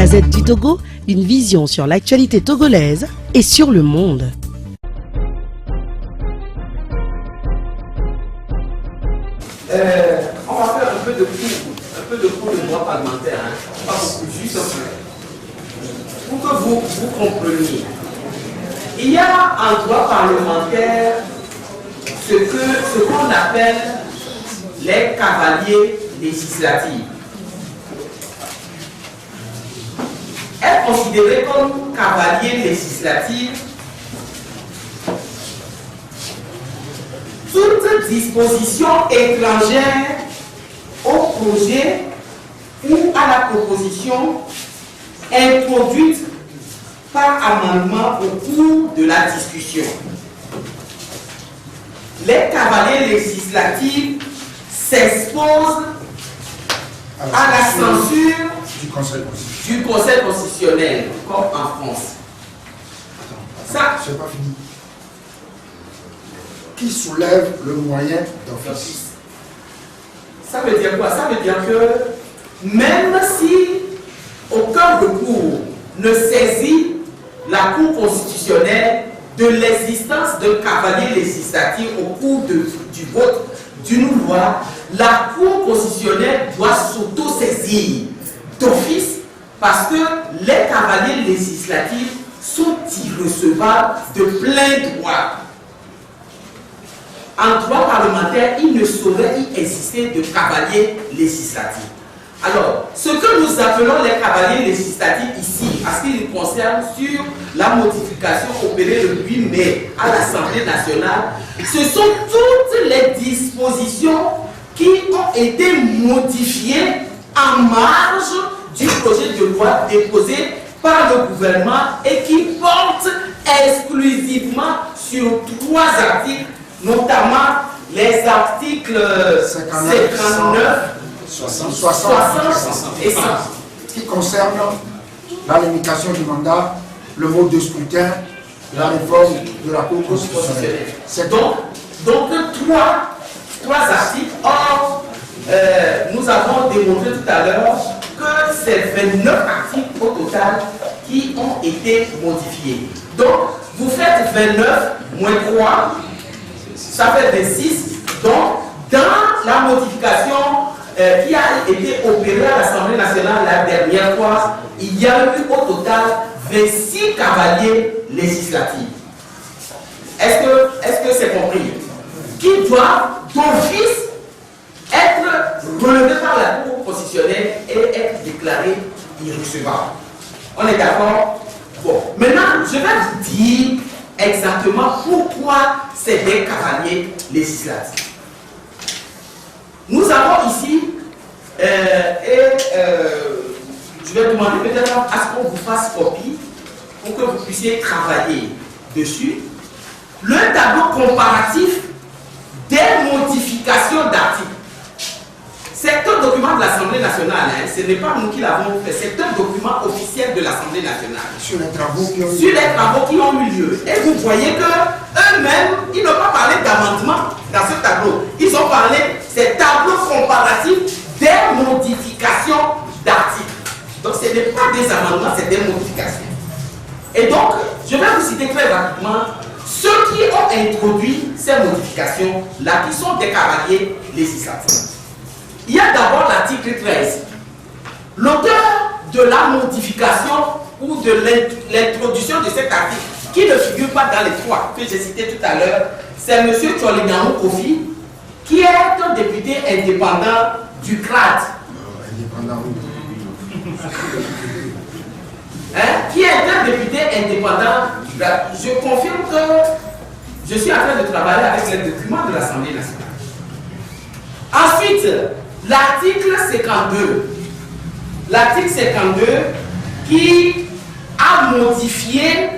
Gazette du Togo, une vision sur l'actualité togolaise et sur le monde. On va faire un peu de cours de droit parlementaire, hein. Pas beaucoup, juste un peu. Pour que vous compreniez. Il y a en droit parlementaire ce qu'on appelle les cavaliers législatifs. Être considéré comme cavalier législatif, toute disposition étrangère au projet ou à la proposition introduite par amendement au cours de la discussion. Les cavaliers législatifs s'exposent à la censure du Conseil constitutionnel, comme en France. Ça, c'est pas fini. Qui soulève le moyen d'office. Ça veut dire quoi? Ça veut dire que même si aucun recours ne saisit la Cour constitutionnelle de l'existence d'un cavalier législatif au cours du vote d'une loi, la Cour constitutionnelle doit s'auto-saisir d'office parce que les cavaliers législatifs sont irrecevables de plein droit. En droit parlementaire, il ne saurait y exister de cavaliers législatifs. Alors, ce que nous appelons les cavaliers législatifs ici, en ce qui nous concerne sur la modification opérée le 8 mai à l'Assemblée nationale, ce sont toutes les dispositions qui ont été modifiées en marge du projet de loi déposé par le gouvernement et qui portent exclusivement sur 3 articles, notamment les articles 59, 60 et 100. Qui concerne la limitation du mandat, le mode de scrutin, la réforme de la Cour constitutionnelle. C'est donc 3 articles. Or, nous avons démontré tout à l'heure que c'est 29 articles au total qui ont été modifiés. Donc, vous faites 29 moins 3, ça fait 26. Donc, dans la modification qui a été opérée à l'Assemblée nationale la dernière fois, il y a eu au total 26 cavaliers législatifs. Est-ce que c'est compris? Qui doivent d'office être relevés par la Cour constitutionnelle et être déclarés irrecevables. On est d'accord? Bon, maintenant, je vais vous dire exactement pourquoi c'est des cavaliers législatifs. Nous avons ici, je vais demander peut-être à ce qu'on vous fasse copie pour que vous puissiez travailler dessus, le tableau comparatif des modifications d'articles. C'est un document de l'Assemblée nationale, hein. Ce n'est pas nous qui l'avons fait, c'est un document officiel de l'Assemblée nationale. Sur les travaux qui ont eu lieu. Et vous voyez que eux-mêmes, ils n'ont pas parlé d'amendement dans ce tableau. Ils ont parlé, c'est tableau comparatif des modifications d'articles. Donc ce n'est pas des amendements, c'est des modifications. Et donc, je vais vous citer très rapidement ceux qui ont introduit ces modifications-là, qui sont des cavaliers législatifs. Il y a d'abord l'article 13. L'auteur de la modification ou de l'introduction de cet article, qui ne figure pas dans les 3 que j'ai cités tout à l'heure, c'est M. Tcholinamou Kofi, qui est un député indépendant du CRAD. Qui est un député indépendant du CRAD. Je confirme que je suis en train de travailler avec les documents de l'Assemblée nationale. Ensuite, l'article 52. L'article 52 qui a modifié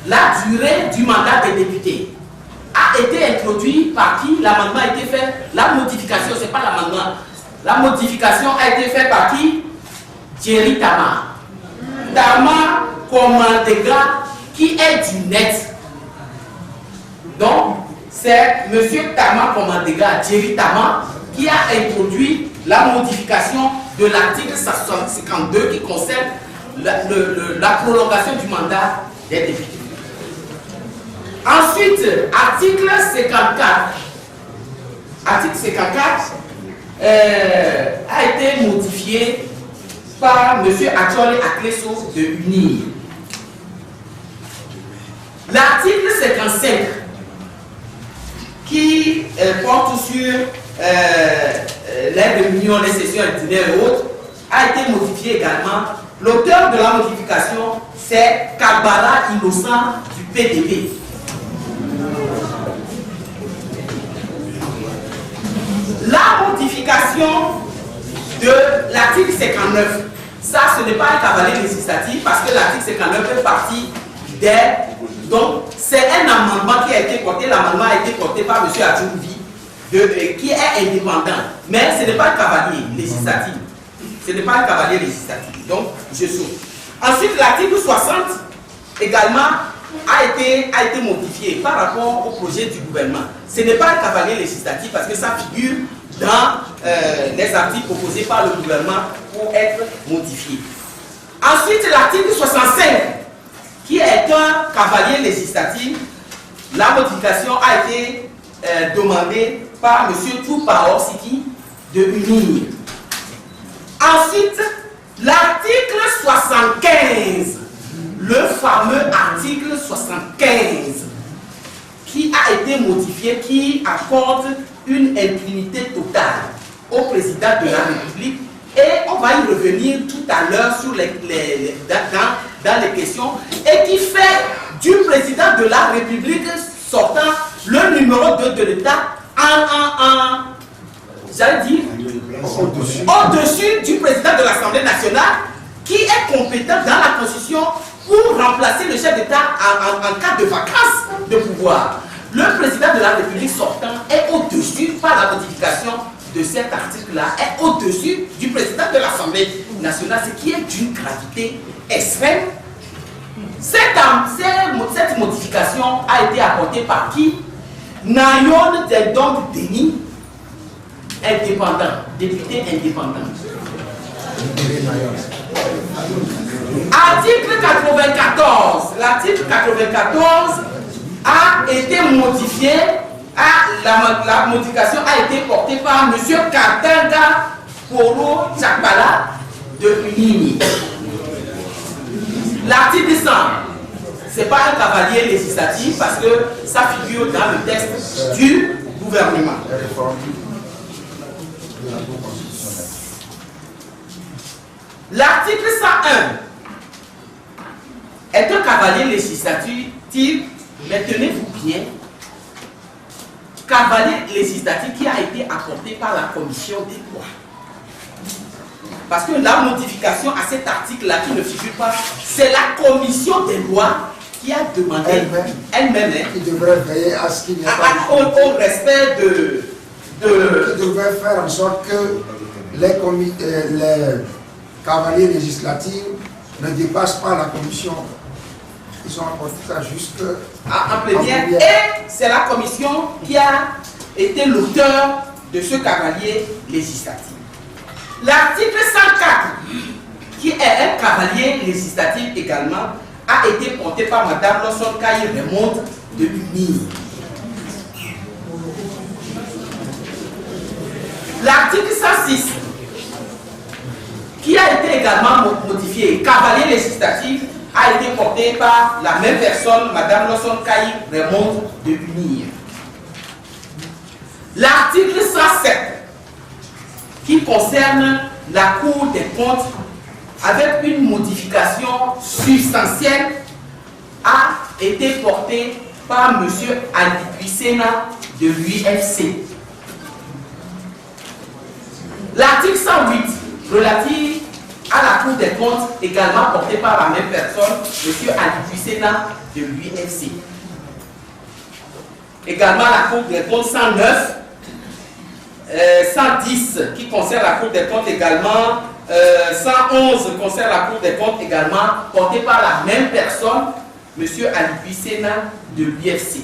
la durée du mandat des députés a été introduit par qui? L'amendement a été fait. La modification, ce n'est pas l'amendement. La modification a été faite par qui? Thierry Tama. Tama Komandega, qui est du net. Donc, c'est M. Tama Komandega, Thierry Tama, qui a introduit la modification de l'article 52 qui concerne la prolongation du mandat des députés. Ensuite, article 54. Article 54 a été modifié par M. Achole Akleso de UNIR. L'article 55 qui porte sur les réunions, les sessions ordinaires et autres a été modifié également. L'auteur de la modification, c'est Kabara Innocent du PDP. La modification de l'article 59, ça ce n'est pas un cavalier législatif parce que l'article 59 fait partie des... Donc c'est un amendement qui a été porté, l'amendement a été porté par M. Adjoubi, qui est indépendant, mais ce n'est pas un cavalier législatif. Ce n'est pas un cavalier législatif, donc je saute. Ensuite, l'article 60 également a été modifié par rapport au projet du gouvernement. Ce n'est pas un cavalier législatif parce que ça figure dans les articles proposés par le gouvernement pour être modifié. Ensuite, l'article 65, qui est un cavalier législatif, la modification a été demandée par M. Toupaor Siki de UNIR. Ensuite, l'article 75, le fameux article 75, qui a été modifié, qui accorde une impunité totale au président de la République, et on va y revenir tout à l'heure sur dans les questions, et qui fait du président de la République sortant le numéro 2 de l'État j'allais dire, au-dessus du président de l'Assemblée nationale, qui est compétent dans la Constitution pour remplacer le chef d'État en cas de vacance de pouvoir. Le président de la République sortant est au-dessus, par la modification de cet article-là, est au-dessus du président de l'Assemblée nationale, ce qui est d'une gravité extrême. Cette modification a été apportée par qui? Nayon Tendong Denis, indépendant, député indépendant. Article 94. L'article 94 a été modifié. La modification a été portée par M. Katanga Poro Chakbala de UNINI. L'article 100, ce n'est pas un cavalier législatif parce que ça figure dans le texte du gouvernement. L'article 101 est un cavalier législatif, mais tenez-vous bien, cavalier législatif qui a été apporté par la commission des lois. Parce que la modification à cet article-là qui ne figure pas, c'est la commission des lois qui a demandé elle-même qui devrait veiller à ce qu'il n'y ait pas au respect de... Qui devrait faire en sorte que les cavaliers législatifs ne dépassent pas la commission. Ils ont apporté ça juste en plénière. Et c'est la commission qui a été l'auteur de ce cavalier législatif. L'article 104, qui est un cavalier législatif également, a été porté par Mme Lawson Kaye Raymond de l'UNIR. L'article 106, qui a été également modifié, cavalier législatif, a été porté par la même personne, Mme Lawson Kaye Raymond de l'UNIR. L'article 107, qui concerne la Cour des comptes, avec une modification substantielle, a été porté par M. Ali Sena de l'UFC. L'article 108, relatif à la Cour des comptes, également porté par la même personne, M. Ali Sena de l'UFC. Également la Cour des comptes 109, 110 qui concerne la Cour des comptes également, 111 concerne la Cour des comptes également, porté par la même personne, M. Ali Sena de l'UFC.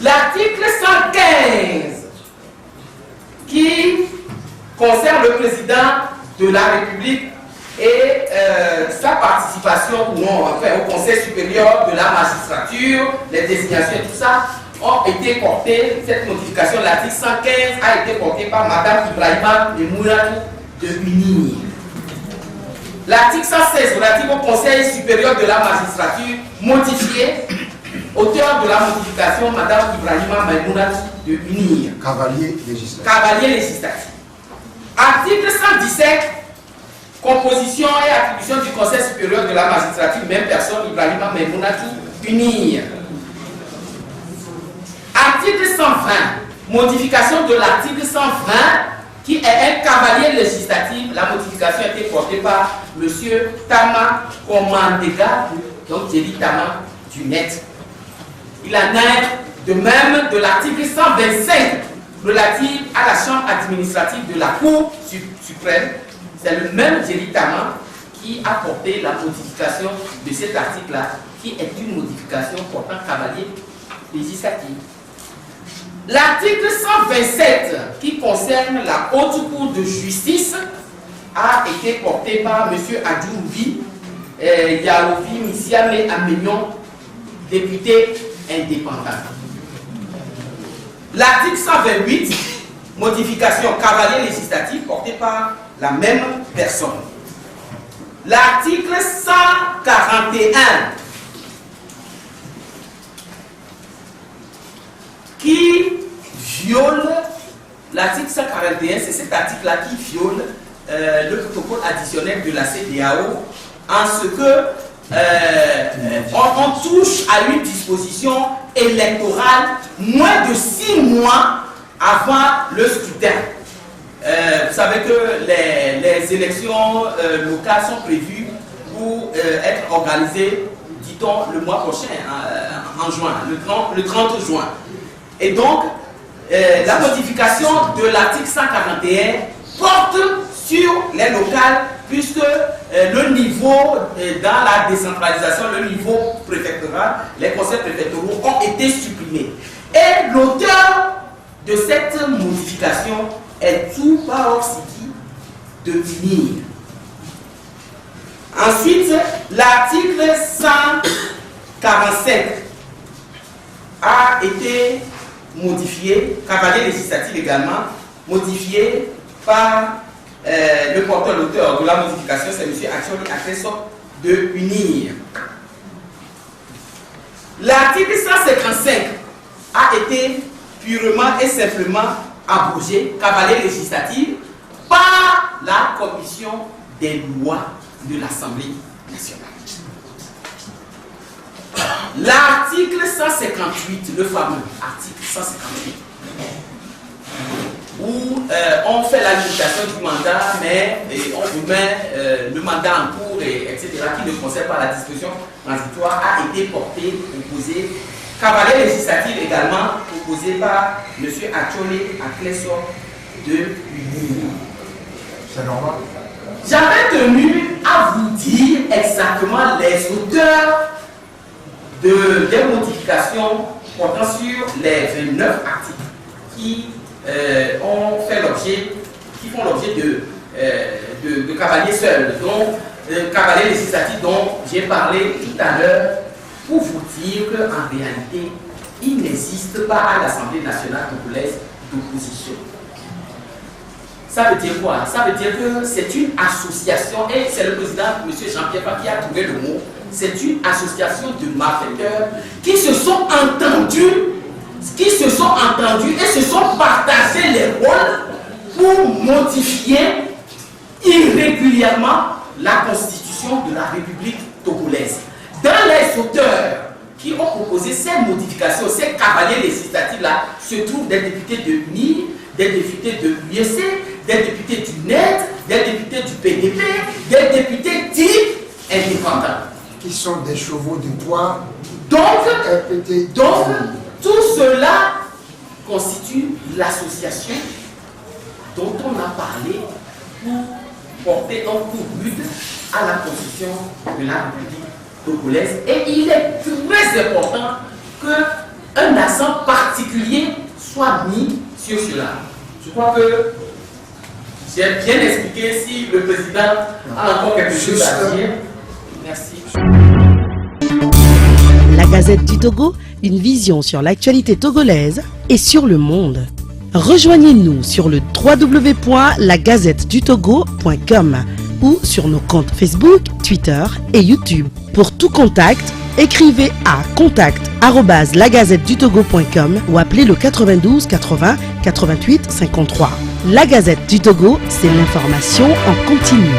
L'article 115 qui concerne le président de la République et sa participation ou non, enfin, au Conseil supérieur de la magistrature, les désignations et tout ça, ont été portées, cette modification de l'article 115 a été portée par Mme Ibrahima Memouna de UNIR. L'article 116 relatif au Conseil supérieur de la magistrature, modifié, auteur de la modification, Mme Ibrahima Memouna de UNIR. Cavalier législatif. Cavalier législatif. Article 117, composition et attribution du Conseil supérieur de la magistrature, même personne, Ibrahima Memouna UNIR. Article 120, modification de l'article 120, qui est un cavalier législatif. La modification a été portée par M. Tama Komandega, donc j'ai dit Tama du net. Il en est de même de l'article 125, relatif à la chambre administrative de la Cour suprême. C'est le même Jerry Tama qui a porté la modification de cet article-là, qui est une modification portant cavalier législatif. L'article 127, qui concerne la Haute Cour de justice, a été porté par M. Adjouvi Yaovi Missiame Amignon, député indépendant. L'article 128, modification cavalier législatif, porté par la même personne. L'article 141, qui viole l'article 141, c'est cet article-là qui viole le protocole additionnel de la CEDEAO en ce que on touche à une disposition électorale moins de 6 mois avant le scrutin. Vous savez que les élections locales sont prévues pour être organisées, dit-on, le mois prochain, en juin, le 30 juin. Et donc, la modification de l'article 141 porte sur les locales, puisque le niveau, dans la décentralisation, le niveau préfectoral, les conseils préfectoraux ont été supprimés. Et l'auteur de cette modification est Touba Sidi de UNIR. Ensuite, l'article 145 a été modifié, cavalier législatif également, modifié par le porteur, l'auteur de la modification, c'est M. Acholi Akreso de UNIR. L'article 155 a été purement et simplement abrogé, cavalier législatif, par la commission des lois de l'Assemblée nationale. L'article 158, le fameux article 158, où on fait la limitation du mandat, mais on remet le mandat en cours, etc., qui ne concerne pas la disposition transitoire, a été porté, proposé, cavalier législatif également, proposé par M. Acholi Akleso de UNIR. C'est normal. J'avais tenu à vous dire exactement les auteurs des modifications portant sur les 29 articles qui ont fait l'objet, qui font l'objet de cavaliers seuls, dont cavaliers législatifs dont j'ai parlé tout à l'heure, pour vous dire qu'en réalité, il n'existe pas à l'Assemblée nationale congolaise d'opposition. Ça veut dire quoi? Ça veut dire que c'est une association, et c'est le président, M. Jean-Pierre Paki, qui a trouvé le mot, c'est une association de malfaiteurs qui se sont entendus, et se sont partagés les rôles pour modifier irrégulièrement la constitution de la République togolaise. Dans les auteurs qui ont proposé ces modifications, ces cavaliers législatifs-là, se trouvent des députés de l'UNI, des députés de l'UEC, des députés du NET, des députés du PDP, des députés dits indépendants. Qui sont des chevaux de Troie. Donc, tout cela constitue l'association dont on a parlé pour porter un coup rude à la constitution de la République togolaise. Et il est très important qu'un accent particulier soit mis sur cela. Je crois que J'ai bien expliqué. Si le président a encore quelque chose à dire. Merci. La Gazette du Togo, une vision sur l'actualité togolaise et sur le monde. Rejoignez-nous sur le www.lagazettedutogo.com ou sur nos comptes Facebook, Twitter et YouTube. Pour tout contact, écrivez à contact@lagazettedutogo.com ou appelez le 92 80 88 53. La Gazette du Togo, c'est l'information en continu.